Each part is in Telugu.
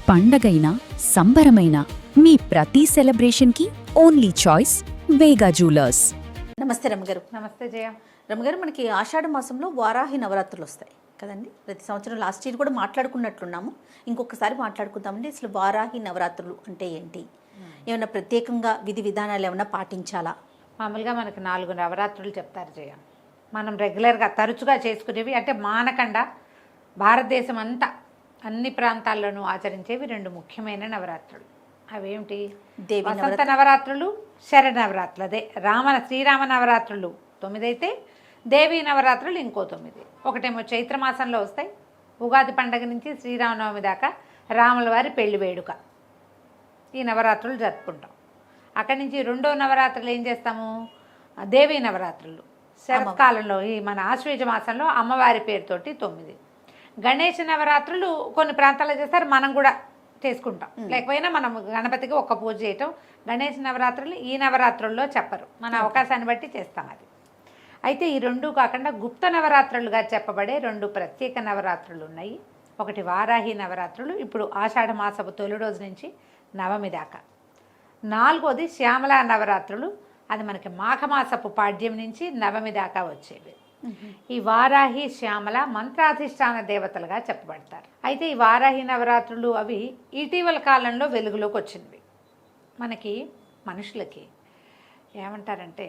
పండగైనా సంబరమైనా మీ ప్రతి సెలబ్రేషన్కి ఓన్లీ చాయిస్ వేగా జ్యువెలర్స్. నమస్తే రమ్మగారు. నమస్తే జయ. రమ్మగారు, మనకి ఆషాఢ మాసంలో వారాహి నవరాత్రులు వస్తాయి కదండి. ప్రతి సంవత్సరం లాస్ట్ ఇయర్ కూడా మాట్లాడుకున్నట్లున్నాము. ఇంకొకసారి మాట్లాడుకుందామండి. అసలు వారాహి నవరాత్రులు అంటే ఏంటి? ఏమైనా ప్రత్యేకంగా విధి విధానాలు ఏమైనా పాటించాలా? మామూలుగా మనకు 4 నవరాత్రులు చెప్తారు జయ. మనం రెగ్యులర్గా తరచుగా చేసుకునేవి అంటే మానకుండా భారతదేశం అంతా అన్ని ప్రాంతాల్లోనూ ఆచరించేవి 2 ముఖ్యమైన నవరాత్రులు. అవేమిటి? వసంత నవరాత్రులు, శరన్నవరాత్రులు. అదే శ్రీరామ నవరాత్రులు 9 అయితే దేవీ నవరాత్రులు ఇంకో 9. ఒకటేమో చైత్రమాసంలో వస్తాయి, ఉగాది పండగ నుంచి శ్రీరామనవమి దాకా రాముల వారి పెళ్లి వేడుక, ఈ నవరాత్రులు జరుపుకుంటాం. అక్కడి నుంచి 2వ నవరాత్రులు ఏం చేస్తాము? దేవీ నవరాత్రులు శరత్కాలంలో, ఈ మన ఆశ్వేజ మాసంలో అమ్మవారి పేరుతోటి 9. గణేష్ నవరాత్రులు కొన్ని ప్రాంతాల్లో చేస్తారు, మనం కూడా చేసుకుంటాం. లేకపోయినా మనం గణపతికి ఒక్క పూజ చేయటం. గణేష్ నవరాత్రులు ఈ నవరాత్రుల్లో చెప్పరు, మన అవకాశాన్ని బట్టి చేస్తాం అది. అయితే ఈ 2 కాకుండా గుప్త నవరాత్రులుగా చెప్పబడే 2 ప్రత్యేక నవరాత్రులు ఉన్నాయి. ఒకటి వారాహి నవరాత్రులు, ఇప్పుడు ఆషాఢ మాసపు తొలి రోజు నుంచి నవమి దాకా. 4వది శ్యామల నవరాత్రులు, అది మనకి మాఘమాసపు పాడ్యం నుంచి నవమి దాకా వచ్చేవి. ఈ వారాహి శ్యామల మంత్రాధిష్టాన దేవతలుగా చెప్పబడతారు. అయితే ఈ వారాహి నవరాత్రులు అవి ఇటీవల కాలంలో వెలుగులోకి వచ్చినవి. మనకి మనుషులకి ఏమంటారంటే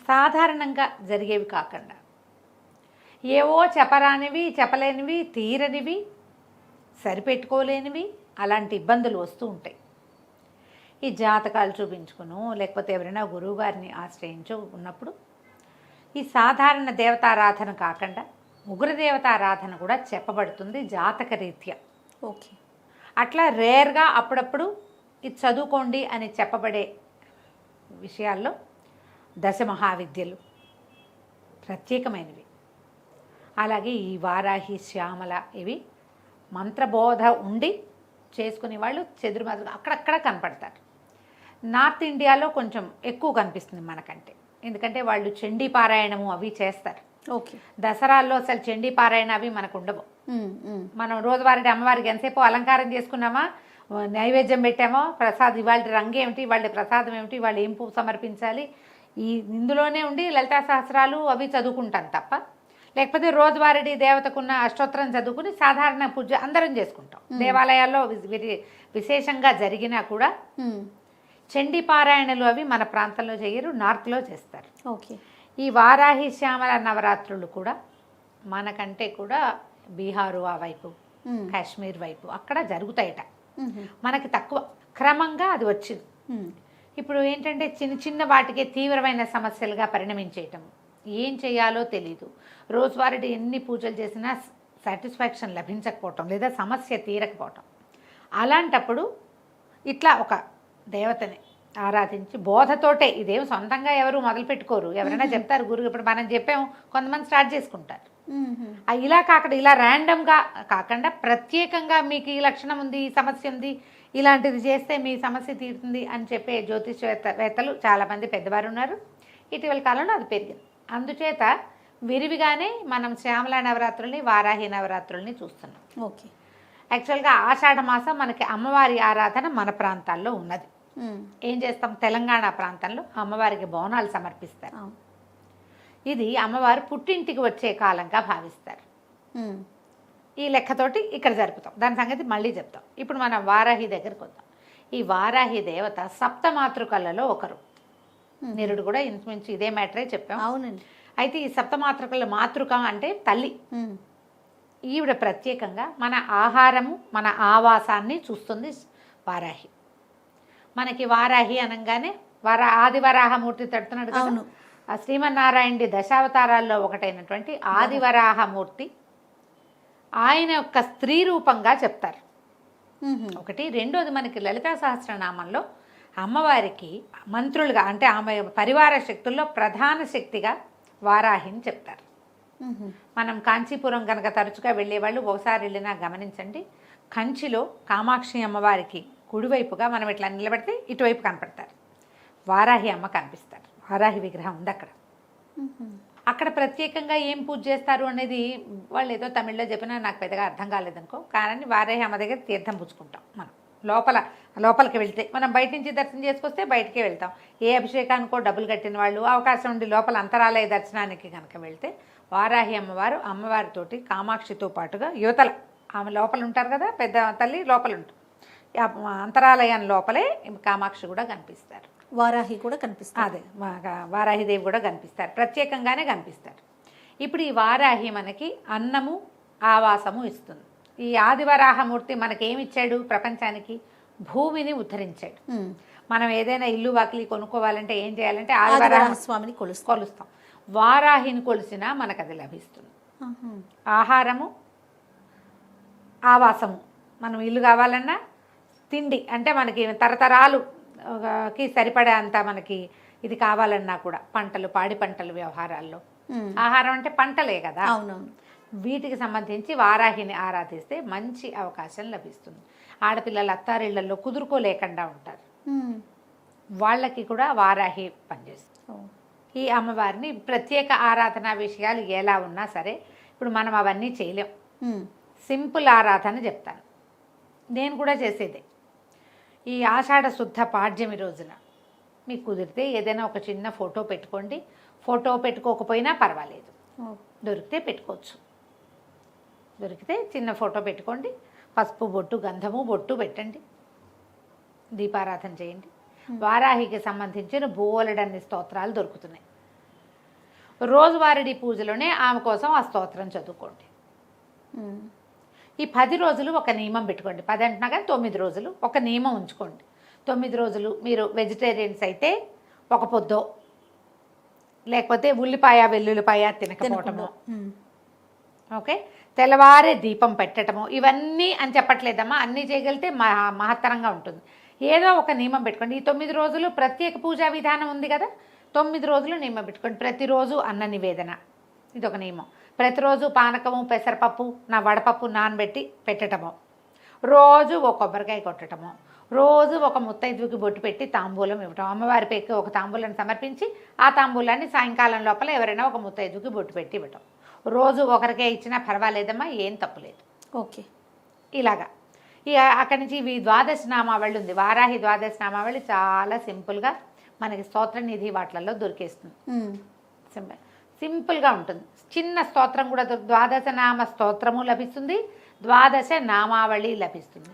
సాధారణంగా జరిగేవి కాకుండా ఏవో చెప్పరానివి, చెప్పలేనివి, తీరనివి, సరిపెట్టుకోలేనివి అలాంటి ఇబ్బందులు వస్తూ ఉంటాయి. ఈ జాతకాలు చూపించుకును లేకపోతే ఎవరైనా గురువుగారిని ఆశ్రయించు ఉన్నప్పుడు ఈ సాధారణ దేవతారాధన కాకుండా ఉగ్రదేవతారాధన కూడా చెప్పబడుతుంది జాతక రీత్యా. ఓకే. అట్లా రేర్గా అప్పుడప్పుడు ఇది చదువుకోండి అని చెప్పబడే విషయాల్లో దశమహావిద్యలు ప్రత్యేకమైనవి. అలాగే ఈ వారాహి శ్యామల ఇవి మంత్రబోధ ఉండి చేసుకునే వాళ్ళు చెదురుమదురు అక్కడక్కడ కనపడతారు. నార్త్ ఇండియాలో కొంచెం ఎక్కువ కనిపిస్తుంది మనకంటే, ఎందుకంటే వాళ్ళు చండీ పారాయణము అవి చేస్తారు. ఓకే. దసరాల్లో అసలు చండీ పారాయణ అవి మనకు ఉండవు. మనం రోజువారీ అమ్మవారికి ఎంతసేపు అలంకారం చేసుకున్నామా, నైవేద్యం పెట్టామో, ప్రసాదం ఇవాళ రంగు ఏమిటి, వాళ్ళ ప్రసాదం ఏమిటి, వాళ్ళు ఏం పువ్వు సమర్పించాలి, ఇందులోనే ఉండి లలితా సహస్రాలు అవి చదువుకుంటాను తప్ప, లేకపోతే రోజువారీ దేవతకున్న అష్టోత్తరం చదువుకుని సాధారణ పూజ అందరం చేసుకుంటాం. దేవాలయాల్లో విశేషంగా జరిగినా కూడా చండీ పారాయణలు అవి మన ప్రాంతంలో చేయరు, నార్త్లో చేస్తారు. ఓకే. ఈ వారాహి శ్యామల నవరాత్రులు కూడా మనకంటే కూడా బీహారు ఆ వైపు, కాశ్మీర్ వైపు అక్కడ జరుగుతాయట. మనకి తక్కువ, క్రమంగా అది వచ్చింది. ఇప్పుడు ఏంటంటే చిన్న చిన్న వాటికే తీవ్రమైన సమస్యలుగా పరిణమించేయటం, ఏం చేయాలో తెలీదు. రోజువారీ ఎన్ని పూజలు చేసినా సాటిస్ఫాక్షన్ లభించకపోవటం లేదా సమస్య తీరకపోవటం. అలాంటప్పుడు ఇట్లా ఒక దేవతని ఆరాధించి బోధతోటే, ఇదేం సొంతంగా ఎవరు మొదలు పెట్టుకోరు, ఎవరైనా చెప్తారు గురువు. ఇప్పుడు మనం చెప్పాము, కొంతమంది స్టార్ట్ చేసుకుంటారు. ఇలా కాకుండా ఇలా ర్యాండమ్గా కాకుండా ప్రత్యేకంగా మీకు ఈ లక్షణం ఉంది, ఈ సమస్య ఉంది, ఇలాంటిది చేస్తే మీ సమస్య తీరుతుంది అని చెప్పే జ్యోతిష్వేత్తలు చాలామంది పెద్దవారు ఉన్నారు. ఇటీవల కాలంలో అది పెరిగింది. అందుచేత విరివిగానే మనం శ్యామల నవరాత్రుల్ని, వారాహి నవరాత్రుల్ని చూస్తున్నాం. ఓకే. యాక్చువల్గా ఆషాఢ మాసం మనకి అమ్మవారి ఆరాధన మన ప్రాంతాల్లో ఉన్నది. ఏం చేస్తాం, తెలంగాణ ప్రాంతంలో అమ్మవారికి బోనాలు సమర్పిస్తారు. ఇది అమ్మవారు పుట్టింటికి వచ్చే కాలంగా భావిస్తారు. ఈ లెక్కతోటి ఇక్కడ జరుపుతాం. దాని సంగతి మళ్ళీ చెప్తాం. ఇప్పుడు మనం వారాహి దగ్గరికి వద్దాం. ఈ వారాహి దేవత సప్తమాతృకలలో ఒకరు. నిరుడు కూడా ఇంచుమించు ఇదే మ్యాటరే చెప్పాం. అవునండి. అయితే ఈ సప్తమాతృకల మాతృక అంటే తల్లి. ఈవిడ ప్రత్యేకంగా మన ఆహారము, మన ఆవాసాన్ని చూస్తుంది వారాహి. మనకి వారాహి అనగానే ఆదివరాహమూర్తి తడుతున్నాడు కదా, శ్రీమన్నారాయణుడి దశావతారాల్లో ఒకటైనటువంటి ఆదివరాహమూర్తి ఆయన యొక్క స్త్రీ రూపంగా చెప్తారు. ఒకటి. రెండోది, మనకి లలితా సహస్రనామంలో అమ్మవారికి మంత్రులుగా అంటే ఆమె పరివార శక్తుల్లో ప్రధాన శక్తిగా వారాహిని చెప్తారు. మనం కాంచీపురం కనుక తరచుగా వెళ్ళేవాళ్ళు ఒకసారి వెళ్ళినా గమనించండి, కంచిలో కామాక్షి అమ్మవారికి కుడివైపుగా మనం ఇట్లా నిలబడితే ఇటువైపు కనపడతారు, వారాహి అమ్మ కనిపిస్తారు. వారాహి విగ్రహం ఉంది అక్కడ. అక్కడ ప్రత్యేకంగా ఏం పూజ చేస్తారు అనేది వాళ్ళు ఏదో తమిళ్లో చెప్పినా నాకు పెద్దగా అర్థం కాలేదనుకో, కానీ వారాహి అమ్మ దగ్గర తీర్థం పుచ్చుకుంటాం మనం. లోపలికి వెళ్తే మనం బయట నుంచి దర్శనం చేసుకొస్తే బయటికే వెళ్తాం. ఏ అభిషేకానికో డబ్బులు కట్టిన వాళ్ళు అవకాశం ఉండి లోపల అంతరాలయ దర్శనానికి కనుక వెళ్తే వారాహి అమ్మవారితోటి కామాక్షితో పాటుగా యువతల ఆమె లోపల ఉంటారు కదా, పెద్ద తల్లి లోపల ఉంటుంది. అంతరాలయం లోపలే కామాక్షి కూడా కనిపిస్తారు, వారాహి కూడా కనిపిస్తుంది. అదే వారాహిదేవి కూడా కనిపిస్తారు, ప్రత్యేకంగానే కనిపిస్తారు. ఇప్పుడు ఈ వారాహి మనకి అన్నము ఆవాసము ఇస్తుంది. ఈ ఆదివరాహమూర్తి మనకేమిచ్చాడు? ప్రపంచానికి భూమిని ఉద్ధరించాడు. మనం ఏదైనా ఇల్లు వాకిలి కొనుక్కోవాలంటే ఏం చేయాలంటే ఆదివరాహ స్వామిని కొలుస్తాం. వారాహిని కొలిసినా మనకు అది లభిస్తుంది. ఆహారము ఆవాసము, మనం ఇల్లు కావాలన్నా తిండి అంటే మనకి తరతరాలుకి సరిపడే అంత మనకి ఇది కావాలన్నా కూడా పంటలు, పాడి పంటలు వ్యవహారాల్లో ఆహారం అంటే పంటలే కదా. అవునవును. వీటికి సంబంధించి వారాహిని ఆరాధిస్తే మంచి అవకాశం లభిస్తుంది. ఆడపిల్లలు అత్తారిళ్లలో కుదురుకోలేకుండా ఉంటారు, వాళ్ళకి కూడా వారాహి పనిచేస్తుంది. ఈ అమ్మవారిని ప్రత్యేక ఆరాధన విషయాలు ఎలా ఉన్నా సరే ఇప్పుడు మనం అవన్నీ చేయలేం. సింపుల్ ఆరాధన చెప్తాను, నేను కూడా చేసేదే. ఈ ఆషాఢ శుద్ధ పాడ్యమి రోజున మీకు కుదిరితే ఏదైనా ఒక చిన్న ఫోటో పెట్టుకోండి. ఫోటో పెట్టుకోకపోయినా పర్వాలేదు, దొరికితే పెట్టుకోవచ్చు. దొరికితే చిన్న ఫోటో పెట్టుకోండి, పసుపు బొట్టు గంధము బొట్టు పెట్టండి, దీపారాధన చేయండి. వారాహికి సంబంధించిన బోలెడన్ని స్తోత్రాలు దొరుకుతున్నాయి. రోజువారీ పూజలోనే ఆమె కోసం ఆ స్తోత్రం చదువుకోండి. ఈ 10 రోజులు ఒక నియమం పెట్టుకోండి. 10 అంటున్నా కానీ 9 రోజులు ఒక నియమం ఉంచుకోండి. 9 రోజులు మీరు వెజిటేరియన్స్ అయితే ఒక పొద్దో, లేకపోతే ఉల్లిపాయ వెల్లుల్లిపాయ తినకపోవటము, ఓకే, తెల్లవారే దీపం పెట్టడము, ఇవన్నీ అని చెప్పట్లేదమ్మా, అన్నీ చేయగలిగితే మహత్తరంగా ఉంటుంది. ఏదో ఒక నియమం పెట్టుకోండి. ఈ 9 రోజులు ప్రత్యేక పూజా విధానం ఉంది కదా, 9 రోజులు నియమం పెట్టుకోండి. ప్రతిరోజు అన్న నివేదన, ఇదొక నియమం. ప్రతిరోజు పానకము పెసరపప్పు వడపప్పు నానబెట్టి పెట్టడము, రోజు ఒక కొబ్బరికాయ కొట్టడము, రోజు ఒక ముత్తైదువుకి బొట్టు పెట్టి తాంబూలం ఇవ్వటం. అమ్మవారి పెక్కి ఒక తాంబూలాన్ని సమర్పించి ఆ తాంబూలాన్ని సాయంకాలం లోపల ఎవరైనా ఒక ముత్తైదువుకి బొట్టు పెట్టి ఇవ్వటం. రోజు ఒకరికే ఇచ్చినా పర్వాలేదమ్మా, ఏం తప్పులేదు. ఓకే, ఇలాగా ఇక అక్కడి నుంచి ఇవి ద్వాదశ నామావళి ఉంది. వారాహి ద్వాదశ నామావళి చాలా సింపుల్గా మనకి స్తోత్ర నిధి వాటిలలో దొరికేస్తుంది. సింపుల్గా ఉంటుంది. చిన్న స్తోత్రం కూడా ద్వాదశ నామ స్తోత్రము లభిస్తుంది, ద్వాదశ నామావళి లభిస్తుంది.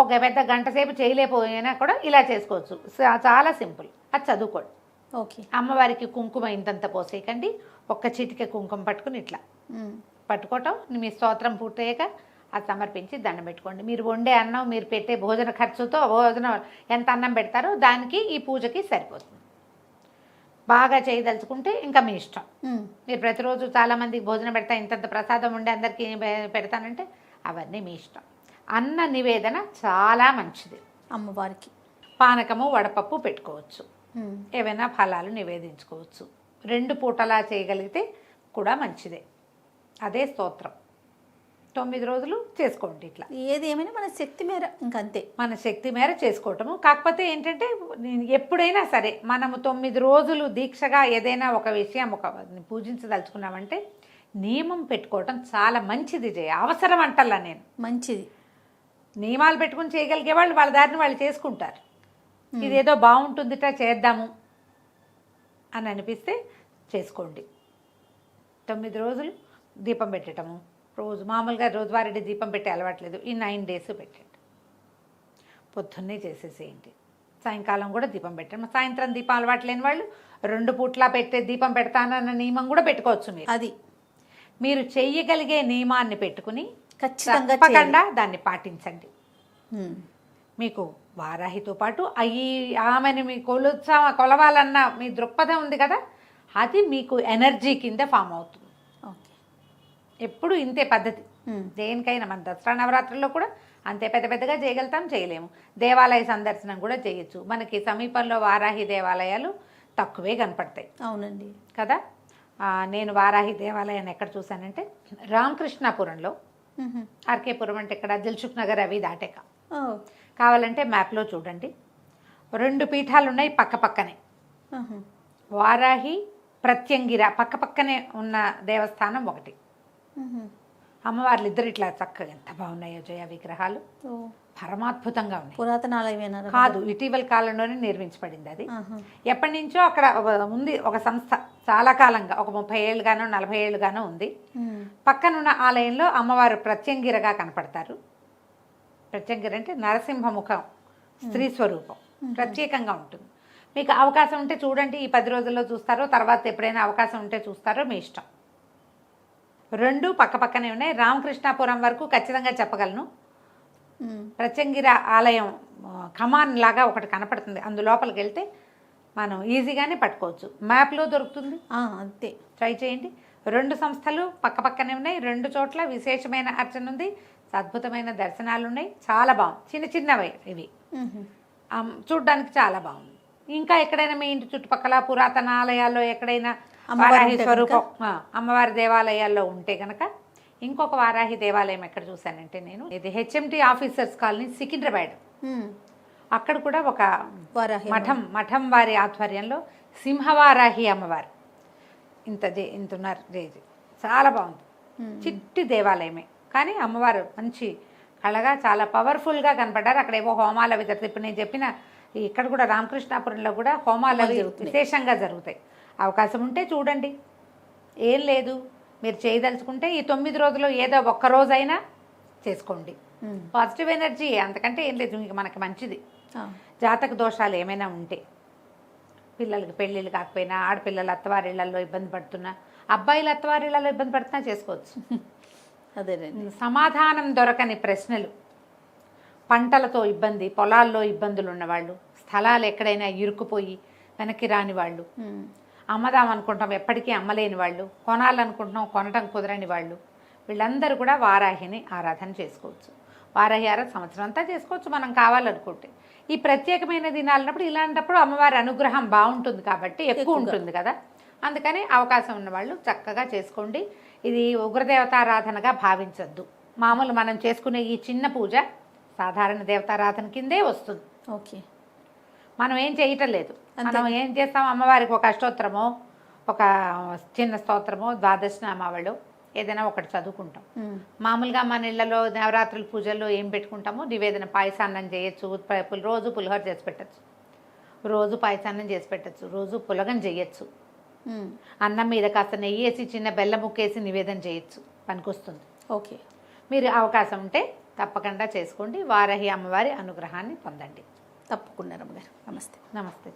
ఒక పెద్ద గంట సేపు చేయలేకపోయినా కూడా ఇలా చేసుకోవచ్చు. చాలా సింపుల్, అది చదువుకోండి. ఓకే, అమ్మవారికి కుంకుమ ఇంతంత పోసేయకండి, ఒక్క చిటిక కుంకుమ పట్టుకుని ఇట్లా పట్టుకోవటం. మీ స్తోత్రం పూర్తయ్యాక అది సమర్పించి దండం పెట్టుకోండి. మీరు వండే అన్నం, మీరు పెట్టే భోజన ఖర్చుతో భోజనం ఎంత అన్నం పెడతారో దానికి ఈ పూజకి సరిపోతుంది. బాగా చేయదలుచుకుంటే ఇంకా మీ ఇష్టం. మీరు ప్రతిరోజు చాలామందికి భోజనం పెడతా, ఇంతంత ప్రసాదం ఉండి అందరికీ పెడతానంటే అవన్నీ మీ ఇష్టం. అన్న నివేదన చాలా మంచిది. అమ్మవారికి పానకము వడపప్పు పెట్టుకోవచ్చు, ఏవైనా ఫలాలు నివేదించుకోవచ్చు. 2 పూటలా చేయగలిగితే కూడా మంచిదే. అదే స్తోత్రం 9 రోజులు చేసుకోండి. ఇట్లా ఏది ఏమైనా మన శక్తి మేర, ఇంకంతే మన శక్తి మేర చేసుకోవటము. కాకపోతే ఏంటంటే ఎప్పుడైనా సరే మనము 9 రోజులు దీక్షగా ఏదైనా ఒక విషయం పూజించదలుచుకున్నామంటే నియమం పెట్టుకోవటం చాలా మంచిది. అవసరం అంటల్లా నేను, మంచిది. నియమాలు పెట్టుకుని చేయగలిగే వాళ్ళు వాళ్ళ దారిని వాళ్ళు చేసుకుంటారు. ఇదేదో బాగుంటుందిట చేద్దాము అని అనిపిస్తే చేసుకోండి. 9 రోజులు దీపం పెట్టడము, రోజు మామూలుగా రోజువారీ దీపం పెట్టే అలవాట్లేదు, ఈ 9 డేస్ పెట్టండి. పొద్దున్నే చేసేసేయండి, సాయంకాలం కూడా దీపం పెట్టండి. సాయంత్రం దీపం అలవాటు లేని వాళ్ళు 2 పూట్లా పెట్టే దీపం పెడతానన్న నియమం కూడా పెట్టుకోవచ్చు. మీరు అది మీరు చెయ్యగలిగే నియమాన్ని పెట్టుకుని ఖచ్చితంగా దాన్ని పాటించండి. మీకు వారాహితో పాటు ఆమెను మీ కొలవాలన్న మీ దృక్పథం ఉంది కదా, అది మీకు ఎనర్జీ కింద ఫామ్ అవుతుంది. ఎప్పుడు ఇంతే పద్ధతి. దేనికైనా మన దసరా నవరాత్రుల్లో కూడా అంతే పెద్ద పెద్దగా చేయగలుగుతాం, చేయలేము. దేవాలయ సందర్శనం కూడా చేయొచ్చు. మనకి సమీపంలో వారాహి దేవాలయాలు తక్కువే కనపడతాయి. అవునండి కదా. నేను వారాహి దేవాలయాన్ని ఎక్కడ చూశానంటే రామకృష్ణాపురంలో, ఆర్కేపురం అంటే ఇక్కడ దిల్సుఖ్ నగర్ అవి దాటాక, కావాలంటే మ్యాప్లో చూడండి. 2 పీఠాలు ఉన్నాయి పక్క పక్కనే. వారాహి ప్రత్యంగిర పక్క పక్కనే ఉన్న దేవస్థానం ఒకటి. అమ్మవార్లు ఇద్దరు ఇట్లా చక్కగా ఎంత బాగున్నాయో జయ విగ్రహాలు. పరమాద్భుతంగా ఉన్నాయి. పురాతన ఆలయమేనా? కాదు, ఇటీవల కాలంలోనే నిర్మించబడింది అది. ఎప్పటి నుంచో అక్కడ ఉంది ఒక సంస్థ, చాలా కాలంగా, ఒక 30 ఏళ్ళుగానో 40 ఏళ్ళుగానో ఉంది. పక్కనున్న ఆలయంలో అమ్మవారు ప్రత్యంగిరగా కనపడతారు. ప్రత్యంగిర అంటే నరసింహముఖం, స్త్రీ స్వరూపం, ప్రత్యేకంగా ఉంటుంది. మీకు అవకాశం ఉంటే చూడండి, ఈ 10 రోజుల్లో చూస్తారో, తర్వాత ఎప్పుడైనా అవకాశం ఉంటే చూస్తారో మీ ఇష్టం. రెండు పక్క పక్కనే ఉన్నాయి. రామకృష్ణాపురం వరకు ఖచ్చితంగా చెప్పగలను. ప్రత్యంగిర ఆలయం కమాన్ లాగా ఒకటి కనపడుతుంది, అందులోపలికి వెళ్తే మనం ఈజీగానే పట్టుకోవచ్చు. మ్యాప్లో దొరుకుతుంది, అంతే, ట్రై చేయండి. 2 సంస్థలు పక్క పక్కనే ఉన్నాయి. 2 చోట్ల విశేషమైన అర్చన ఉంది, అద్భుతమైన దర్శనాలు ఉన్నాయి. చాలా బాగుంది. చిన్న చిన్నవి ఇవి, చూడ్డానికి చాలా బాగుంది. ఇంకా ఎక్కడైనా మీ ఇంటి చుట్టుపక్కల పురాతన ఆలయాల్లో ఎక్కడైనా వారాహి స్వరూపం, అమ్మవారి దేవాలయాల్లో ఉంటే కనుక, ఇంకొక వారాహి దేవాలయం ఎక్కడ చూశానంటే నేను, ఇది హెచ్ఎంటి ఆఫీసర్స్ కాలనీ, సికింద్రాబాద్. అక్కడ కూడా ఒక మఠం వారి ఆధ్వర్యంలో సింహవారాహి అమ్మవారు ఇంతున్నారు. చాలా బాగుంది. చిట్టి దేవాలయమే కానీ అమ్మవారు మంచి కళగా చాలా పవర్ఫుల్గా కనపడ్డారు. అక్కడ ఏవో హోమాలు అవి జరుగుతాయి. ఇప్పుడు నేను చెప్పిన ఇక్కడ కూడా రామకృష్ణాపురంలో కూడా హోమాలు అవి విశేషంగా జరుగుతాయి. అవకాశం ఉంటే చూడండి, ఏం లేదు. మీరు చేయదలుచుకుంటే ఈ 9 రోజులు ఏదో ఒక్క రోజైనా చేసుకోండి. పాజిటివ్ ఎనర్జీ, అంతకంటే ఏం లేదు. ఇంక మనకి మంచిది. జాతక దోషాలు ఏమైనా ఉంటే, పిల్లలకి పెళ్ళిళ్ళు కాకపోయినా, ఆడపిల్లలు అత్తవారిళ్లలో ఇబ్బంది పడుతున్నా, అబ్బాయిలు అత్తవారిళ్లలో ఇబ్బంది పడుతున్నా చేసుకోవచ్చు. అదే సమాధానం దొరకని ప్రశ్నలు, పంటలతో ఇబ్బంది, పొలాల్లో ఇబ్బందులు ఉన్నవాళ్ళు, స్థలాలు ఎక్కడైనా ఇరుక్కుపోయి వెనక్కి రాని వాళ్ళు, అమ్మదాం అనుకుంటాం ఎప్పటికీ అమ్మలేని వాళ్ళు, కొనాలనుకుంటున్నాం కొనటం కుదరని వాళ్ళు, వీళ్ళందరూ కూడా వారాహిని ఆరాధన చేసుకోవచ్చు. వారాహి ఆరాధన సంవత్సరం అంతా చేసుకోవచ్చు మనం కావాలనుకుంటే. ఈ ప్రత్యేకమైన దినాలన్నప్పుడు, ఇలాంటప్పుడు అమ్మవారి అనుగ్రహం బాగుంటుంది కాబట్టి ఎక్కువ ఉంటుంది కదా, అందుకని అవకాశం ఉన్నవాళ్ళు చక్కగా చేసుకోండి. ఇది ఉగ్రదేవతారాధనగా భావించద్దు. మామూలు మనం చేసుకునే ఈ చిన్న పూజ సాధారణ దేవతారాధన కిందే వస్తుంది. ఓకే, మనం ఏం చేయటం లేదు. మనం ఏం చేస్తాం, అమ్మవారికి ఒక అష్టోత్తరమో, ఒక చిన్న స్తోత్రమో, ద్వాదశనామావళో ఏదైనా ఒకటి చదువుకుంటాం. మామూలుగా మన ఇళ్లలో నవరాత్రుల పూజల్లో ఏం పెట్టుకుంటామో, నివేదన పాయసాన్నం చేయొచ్చు, రోజు పులిహోర చేసి పెట్టచ్చు, రోజు పాయసాన్నం చేసి పెట్టచ్చు, రోజు పులగం చేయొచ్చు, అన్నం మీద కాస్త నెయ్యి వేసి చిన్న బెల్లం ముక్కేసి నివేదన చేయొచ్చు, పనికొస్తుంది. ఓకే, మీరు అవకాశం ఉంటే తప్పకుండా చేసుకోండి. వారాహి అమ్మవారి అనుగ్రహాన్ని పొందండి. తప్పకుండా రమ్మగారు. నమస్తే. నమస్తే.